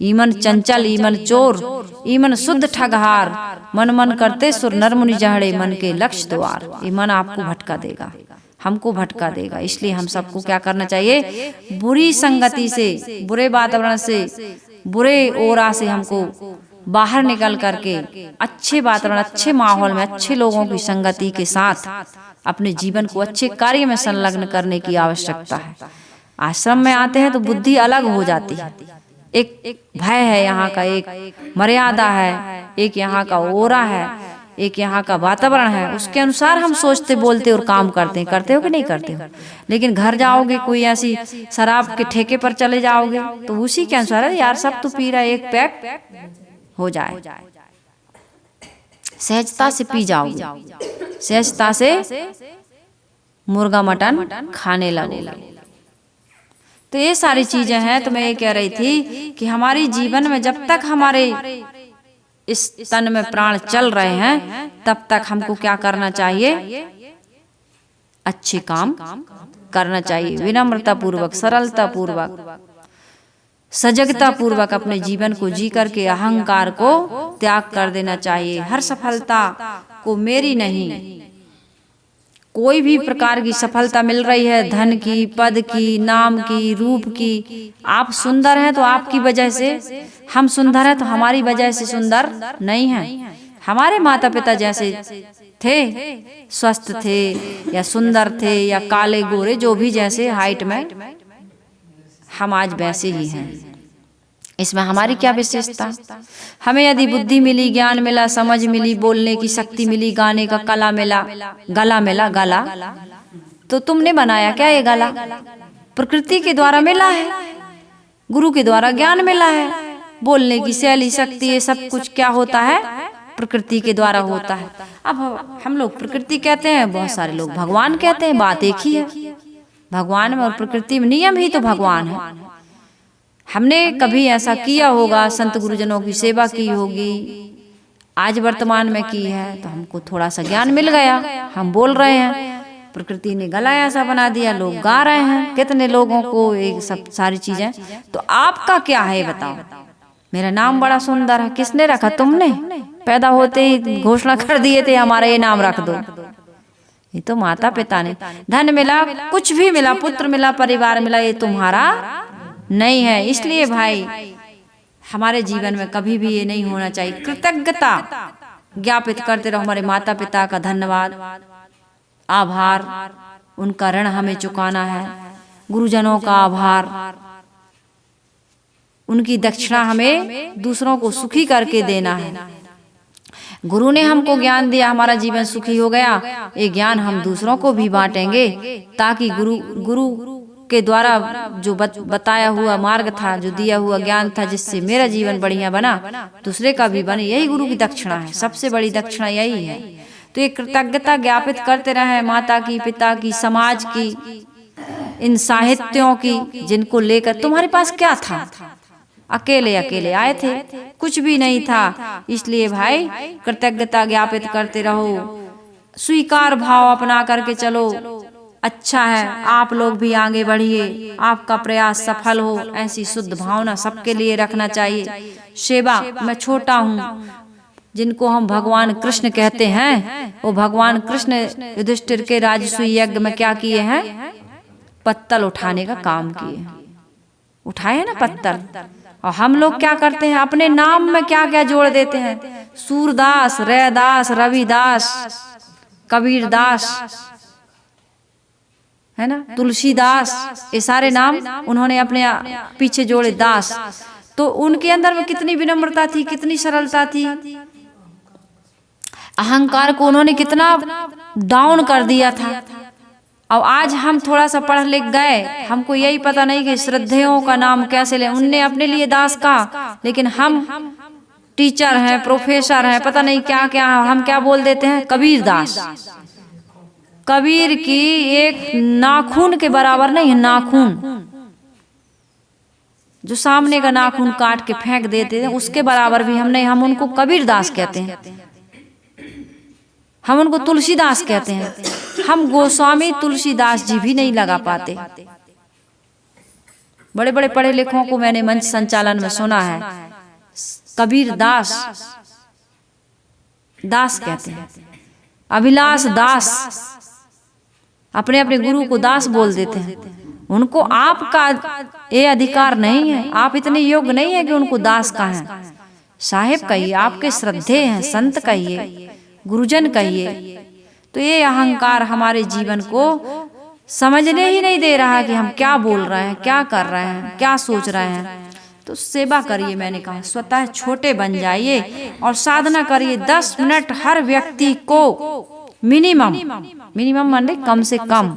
ईमन चंचल, ईमन चोर, ईमन शुद्ध ठगहार, मन मन करते सुर नर मुनि जहड़े, मन के लक्ष्य द्वार। ये मन आपको भटका देगा, हमको भटका देगा। इसलिए हम सबको क्या करना चाहिए? बुरी संगति से, बुरे वातावरण से, बुरे ओरा से हमको बाहर निकल करके अच्छे वातावरण, अच्छे माहौल में, अच्छे लोगों की संगति के साथ अपने जीवन को अच्छे कार्य में संलग्न करने की आवश्यकता है। आश्रम में आते हैं तो बुद्धि अलग हो जाती है। एक भय है यहाँ का, एक मर्यादा है, एक यहाँ का ओरा है, एक यहाँ का वातावरण है। उसके अनुसार हम सोचते, बोलते और काम करते हैं। करते हो कि नहीं करते हो? लेकिन घर जाओगे, कोई ऐसी शराब के ठेके पर चले जाओगे, तो उसी के अनुसार है, यार सब तो पी रहा है, एक पैक हो जाए, सहजता से पी जाओगे, सहजता से मुर्गा मटन खाने लगोगे। तो ये सारी चीजें हैं। तो मैं ये कह रही थी कि हमारी जीवन में जब तक हमारे इस तन में प्राण चल रहे हैं, तब तक हमको क्या करना चाहिए? अच्छे काम करना चाहिए, विनम्रता पूर्वक, सरलता पूर्वक, सजगता पूर्वक अपने जीवन को जी करके अहंकार को त्याग कर देना चाहिए। हर सफलता को मेरी नहीं, कोई भी प्रकार की सफलता मिल रही है, धन की, पद की, नाम की, रूप की, आप सुंदर हैं तो आपकी वजह से, हम सुंदर हैं तो हमारी वजह से सुंदर नहीं है। हमारे माता पिता जैसे थे, स्वस्थ थे या सुंदर थे या काले गोरे, जो भी जैसे हाइट में, हम आज वैसे ही हैं। इसमें हमारी क्या विशेषता? हमें यदि बुद्धि मिली, ज्ञान मिला, समझ मिली, बोलने की शक्ति मिली, गाने का कला मिला, गला मिला, गला, तो तुमने बनाया क्या ये गला? प्रकृति के द्वारा मिला है, गुरु के द्वारा ज्ञान मिला है। बोलने की शैली, शक्ति, ये सब कुछ क्या होता है? प्रकृति के द्वारा होता है। अब हम लोग प्रकृति कहते हैं, बहुत सारे लोग भगवान कहते हैं, बात एक ही है। भगवान में और प्रकृति में नियम ही तो भगवान है। हमने कभी ऐसा किया होगा, संत गुरुजनों की सेवा की होगी, आज वर्तमान में की है, तो हमको थोड़ा सा ज्ञान मिल गया, हम बोल रहे हैं। प्रकृति ने गला ऐसा बना दिया, लोग गा रहे हैं, कितने लोगों को एक सब सारी चीजें। तो आपका क्या है बताओ? मेरा नाम बड़ा सुंदर है, किसने रखा? तुमने पैदा होते ही घोषणा कर दिए थे हमारा ये नाम रख दो। ये तो माता पिता ने। धन मिला, कुछ भी मिला, पुत्र मिला, परिवार मिला, ये तुम्हारा नहीं है। इसलिए भाई हमारे जीवन में कभी भी ये नहीं होना चाहिए। कृतज्ञता ज्ञापित करते रहो, हमारे माता पिता का धन्यवाद, आभार, उनका ऋण हमें चुकाना है, गुरुजनों का आभार, उनकी दक्षिणा हमें दूसरों को सुखी करके देना है। गुरु ने हमको ज्ञान दिया, हमारा जीवन सुखी हो गया, ये ज्ञान हम दूसरों को भी बांटेंगे, ताकि गुरु के द्वारा जो बताया हुआ मार्ग था, जो दिया हुआ ज्ञान था, जिससे मेरा जीवन बढ़िया बना, दूसरे का भी बने। यही गुरु की दक्षिणा है, सबसे बड़ी दक्षिणा यही है। तो ये कृतज्ञता ज्ञापित करते रहे, माता की, पिता की, समाज की, इन साहित्यों की, जिनको लेकर तुम्हारे पास क्या था? अकेले अकेले आए थे, कुछ भी नहीं था। इसलिए भाई कृतज्ञता ज्ञापित करते रहो, स्वीकार भाव अपना करके चलो। अच्छा है, आप लोग भी आगे बढ़िए, आपका प्रयास सफल हो, ऐसी शुद्ध भावना सबके लिए रखना चाहिए। सेवा, मैं छोटा हूँ, जिनको हम भगवान कृष्ण कहते हैं, वो भगवान कृष्ण युधिष्ठिर के राजसूय यज्ञ में क्या किए हैं? पत्तल उठाने का काम किए, उठाए ना पत्तल। और हम लोग क्या करते हैं? अपने नाम में क्या क्या जोड़ देते हैं? सूरदास, रैदास, रविदास, कबीरदास, है ना, तुलसीदास, ये सारे नाम उन्होंने अपने पीछे जोड़े, दास। तो उनके अंदर में कितनी विनम्रता थी, कितनी सरलता थी, अहंकार को उन्होंने कितना डाउन कर दिया था। और आज हम थोड़ा सा पढ़ लिख गए, हमको यही पता नहीं कि श्रद्धेयों का नाम कैसे लें। उनने अपने लिए दास कहा, लेकिन हम टीचर हैं, प्रोफेसर हैं, पता नहीं क्या क्या, हम क्या बोल देते हैं? कबीर दास। कबीर की एक नाखून के बराबर नहीं है, नाखून जो सामने का नाखून काट के फेंक देते हैं, उसके बराबर भी हम नहीं। हम उनको कबीर दास कहते हैं, हम उनको तुलसीदास कहते हैं। हम गोस्वामी तुलसीदास जी भी नहीं लगा पाते। बड़े बड़े पढ़े लिखों को मैंने मंच संचालन में सुना है, कबीर दास, दास कहते हैं। अभिलाष दास, अपने अपने गुरु को दास बोल देते हैं। उनको आपका ये अधिकार नहीं है, आप इतने योग्य नहीं है कि उनको दास कहें। साहेब कहिए, आपके श्रद्धेय हैं, संत कहिए, गुरुजन कहिए। तो ये अहंकार हमारे जीवन को समझने ही नहीं दे रहा कि हम क्या बोल रहे हैं, क्या कर रहे हैं, क्या सोच रहे हैं। तो सेवा करिए, मैंने कहा स्वतः छोटे बन जाइए और साधना करिए। 10 मिनट हर व्यक्ति को मिनिमम माने कम से कम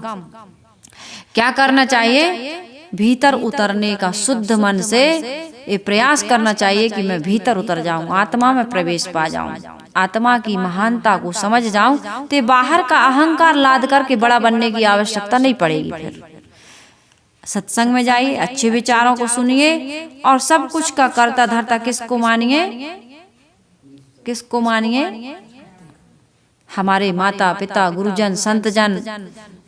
क्या करना चाहिए? भीतर उतरने का, शुद्ध मन से ये प्रयास करना चाहिए कि मैं भीतर उतर जाऊं, आत्मा में प्रवेश पा जाऊं, आत्मा की महानता को समझ जाऊं। तो बाहर का अहंकार लाद करके बड़ा बनने की आवश्यकता नहीं पड़ेगी। फिर सत्संग में जाइए, अच्छे विचारों को सुनिए और सब कुछ का कर्ता धर्ता किसको मानिए? किसको मानिए? हमारे माता पिता, गुरुजन, संतजन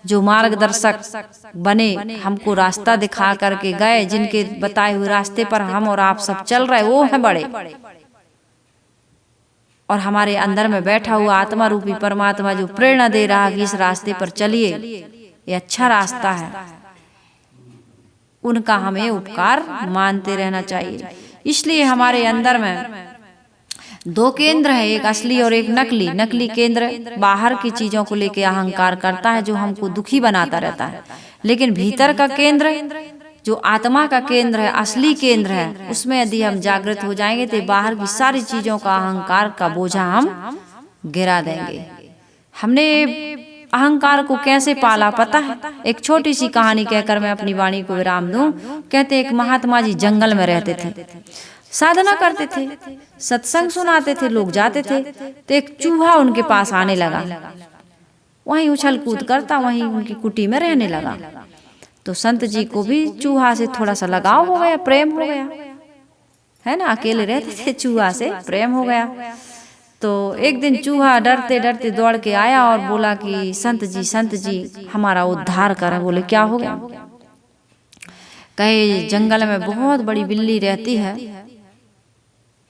जो मार्गदर्शक बने, हमको रास्ता दिखा करके गए, जिनके बताए हुए रास्ते पर हम और आप सब चल रहे, वो हैं बड़े। और हमारे अंदर में बैठा हुआ आत्मा रूपी परमात्मा जो प्रेरणा दे रहा कि इस रास्ते पर चलिए, ये अच्छा रास्ता है, उनका हमें उपकार मानते रहना चाहिए। इसलिए हमारे अंदर में 2 केंद्र है, एक असली और एक नकली। नकली केंद्र बाहर की चीजों को लेके अहंकार करता है, जो हमको दुखी बनाता रहता है। लेकिन भीतर का केंद्र जो आत्मा का केंद्र है, असली केंद्र है, उसमें यदि हम जागृत हो जाएंगे तो बाहर की सारी चीजों का अहंकार का बोझा हम गिरा देंगे। हमने अहंकार को कैसे पाला पता है? एक छोटी सी कहानी कहकर मैं अपनी वाणी को विराम दूं। कहते एक महात्मा जी जंगल में रहते थे, साधना करते थे, सत्संग सुनाते थे, लोग जाते थे। तो एक चूहा उनके पास आने लगा, वहीं उछल कूद करता वहीं उनकी कुटी में रहने लगा। तो संत जी को भी चूहा से थोड़ा सा लगाव हो गया, प्रेम हो गया, है ना। अकेले रहते थे, चूहा से प्रेम हो गया। तो एक दिन चूहा डरते डरते दौड़ के आया और बोला कि संत जी हमारा उद्धार करें। बोले क्या हो गया? कहे जंगल में बहुत बड़ी बिल्ली रहती है,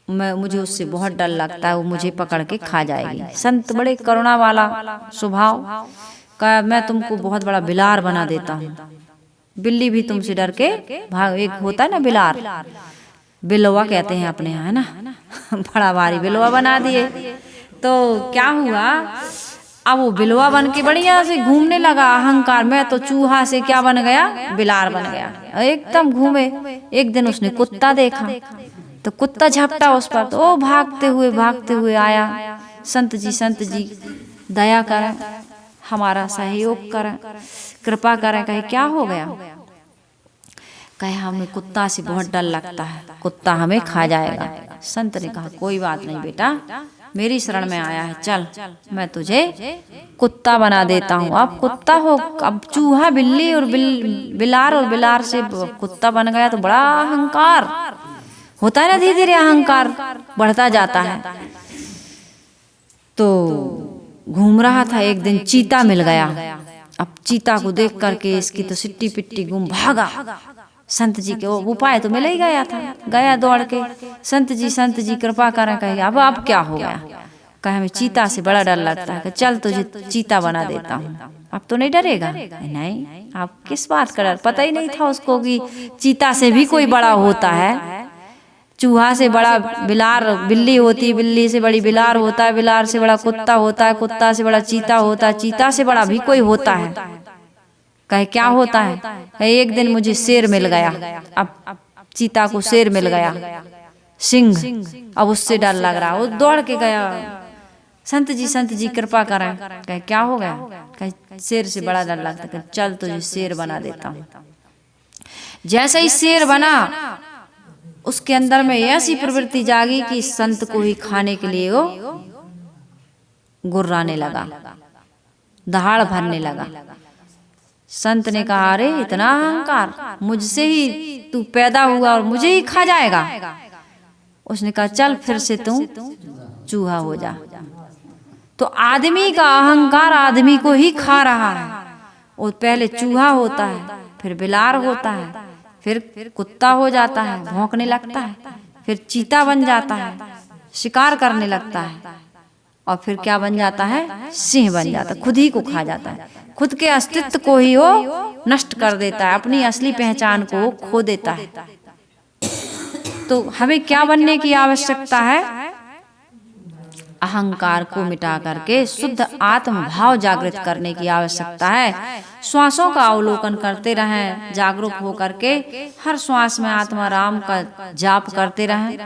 मुझे उससे बहुत डर लगता है, वो मुझे पकड़ के खा जाएगी। संत बड़े करुणा वाला स्वभाव, कहा मैं तुमको बहुत बड़ा बिलार बना देता हूँ, बिल्ली भी तुमसे डर के भाग। एक होता है ना बिलार, बिलवा कहते हैं अपने यहाँ, है ना बड़ा भारी बिलवा बना दिए। तो क्या हुआ, अब वो बिलवा बन के बढ़िया से घूमने लगा अहंकार में। तो चूहा से क्या बन गया? बिलार बन गया, एकदम घूमे। एक दिन उसने कुत्ता देखा, तो कुत्ता झपटा उस पर, तो वो भागते हुए आया, संत जी दया करें, हमारा सहयोग करें, कृपा करें। कहे क्या हो गया? कहे हमें कुत्ता से बहुत डर लगता है, कुत्ता हमें खा जाएगा। संत ने कहा कोई बात नहीं बेटा, मेरी शरण में आया है, चल मैं तुझे कुत्ता बना देता हूँ। अब कुत्ता हो, अब चूहा बिल्ली और बिलार और बिलार से कुत्ता बन गया। तो बड़ा अहंकार होता है ना, धीरे धीरे अहंकार बढ़ता जाता है। तो घूम रहा था, एक दिन चीता मिल गया। अब चीता को देख करके इसकी तो सिट्टी पिट्टी घूम भागा। संत जी के उपाय तो मिल ही गया था, गया दौड़ के, संत जी कृपा करें। कहे अब क्या हो गया? कहे हमें चीता से बड़ा डर लगता है, चल तुझे चीता बना देता हूँ। अब तो नहीं डरेगा? नहीं, आप किस बात का डर? पता ही नहीं था उसको कि चीता से भी कोई बड़ा होता है। चूहा से बड़ा बिलार बिल्ली होती है, बिल्ली से बड़ी बिलार होता है, बिलार से बड़ा कुत्ता होता है, कुत्ता से बड़ा चीता होता है, चीता से बड़ा भी कोई होता है। कहे क्या होता है? एक दिन मुझे शेर मिल गया। अब चीता को शेर मिल गया, सिंह, अब उससे डर लग रहा, वो दौड़ के गया, संत जी कृपा करें। कहे क्या हो गया? कहे शेर से बड़ा डर लगता। कहे चल तुझे शेर बना देता हूँ। जैसे ही शेर बना, उसके अंदर में ऐसी प्रवृत्ति जागी कि संत को ही खाने के लिए वो गुर्राने लगा, दहाड़ भरने लगा। संत ने कहा अरे इतना अहंकार, मुझसे ही तू पैदा हुआ और मुझे ही खा जाएगा। उसने कहा चल फिर से तू चूहा हो जा। तो आदमी का अहंकार आदमी को ही खा रहा है। वो पहले चूहा होता है, फिर बिलार होता है, फिर कुत्ता हो जाता है, भौंकने लगता है, फिर चीता बन जाता है, शिकार करने लगता है, और फिर क्या बन जाता है? सिंह बन जाता है, खुद ही को खा जाता है, खुद के अस्तित्व को ही वो नष्ट कर देता है, अपनी असली पहचान को खो देता है। तो हमें क्या बनने की आवश्यकता है? अहंकार को मिटा करके शुद्ध आत्म भाव जागृत करने की आवश्यकता है। श्वासों का अवलोकन करते रहें, जागरूक हो करके हर श्वास में आत्मा राम का जाप करते रहें,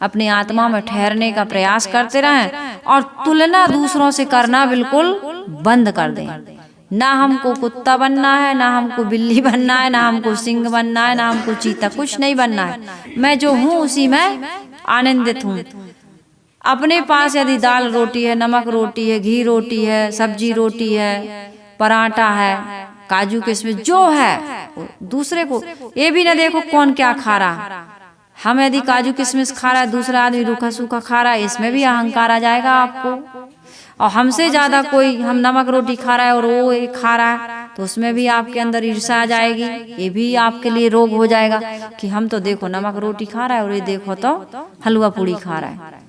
अपनी आत्मा में ठहरने का प्रयास करते रहें, और तुलना दूसरों से करना बिल्कुल बंद कर दें। ना हमको कुत्ता बनना है, ना हमको बिल्ली बनना है, ना हमको सिंह बनना है, ना हमको चीता, कुछ नहीं बनना है। मैं जो हूँ उसी में आनंदित हूँ। अपने पास यदि दाल रोटी है, नमक रोटी है, घी रोटी है, सब्जी रोटी है, पराठा है, काजू किशमिश जो है, दूसरे को ये भी ना देखो कौन क्या खा रहा। हम यदि काजू किशमिश खा रहा है, दूसरा आदमी रूखा सूखा खा रहा है, इसमें भी अहंकार आ जाएगा आपको। और हमसे ज्यादा कोई हम नमक रोटी खा रहा है और वो एक खा रहा है, तो उसमें भी आपके अंदर ईर्ष्या आ जाएगी। ये भी आपके लिए रोग हो जाएगा कि हम तो देखो नमक रोटी खा रहा है और ये देखो तो हलवा पूड़ी खा रहा है।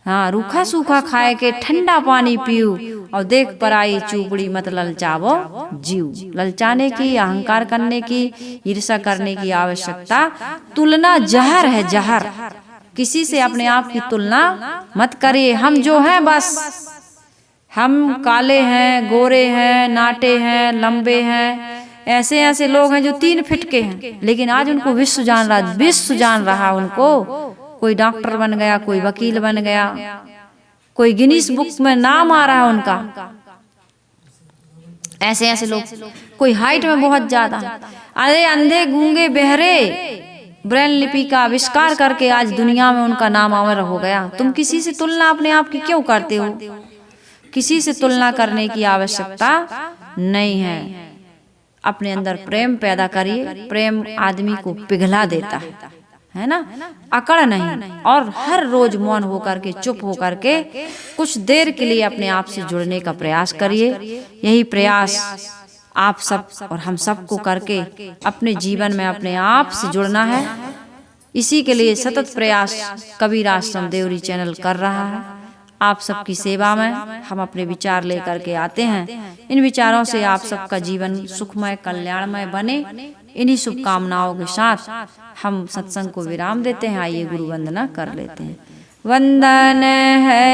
हाँ, रूखा सूखा खाए के ठंडा पानी पीऊ, और देख पराई चूपड़ी मत ललचावो जीव। ललचाने की, अहंकार करने की, ईर्ष्या करने की आवश्यकता, तुलना जहर है, जहर। किसी से अपने आप की तुलना मत करिए। हम जो हैं बस, हम काले हैं, गोरे हैं, नाटे हैं, लंबे हैं, ऐसे ऐसे लोग हैं जो 3 फीट के हैं, लेकिन आज उनको विश्व जान रहा उनको। कोई डॉक्टर बन गया, कोई वकील बन गया, कोई गिनीज बुक में नाम आ रहा है उनका। ऐसे ऐसे लोग, कोई हाइट में बहुत ज्यादा। अरे अंधे गूंगे बहरे ब्रेन लिपि का आविष्कार करके आज दुनिया में उनका नाम अमर हो गया। तुम किसी से तुलना अपने आप की क्यों करते हो? किसी से तुलना करने की आवश्यकता नहीं है। अपने अंदर प्रेम पैदा करिए। प्रेम आदमी को पिघला देता है ना, अकड़ नहीं। और हर रोज मौन होकर के, चुप होकर के कुछ देर के लिए अपने आप से जुड़ने का प्रयास करिए। यही प्रयास आप सब और हम सबको करके अपने जीवन में अपने आप से जुड़ना है। इसी के लिए सतत प्रयास कबीर आश्रम देवरी चैनल कर रहा है। आप सबकी सेवा में हम अपने विचार लेकर के आते हैं। इन विचारों से आप सबका जीवन सुखमय कल्याणमय बने। इन्हीं शुभकामनाओं के साथ हम सत्संग को विराम देते हैं। आइए गुरु वंदना कर लेते हैं। वंदन है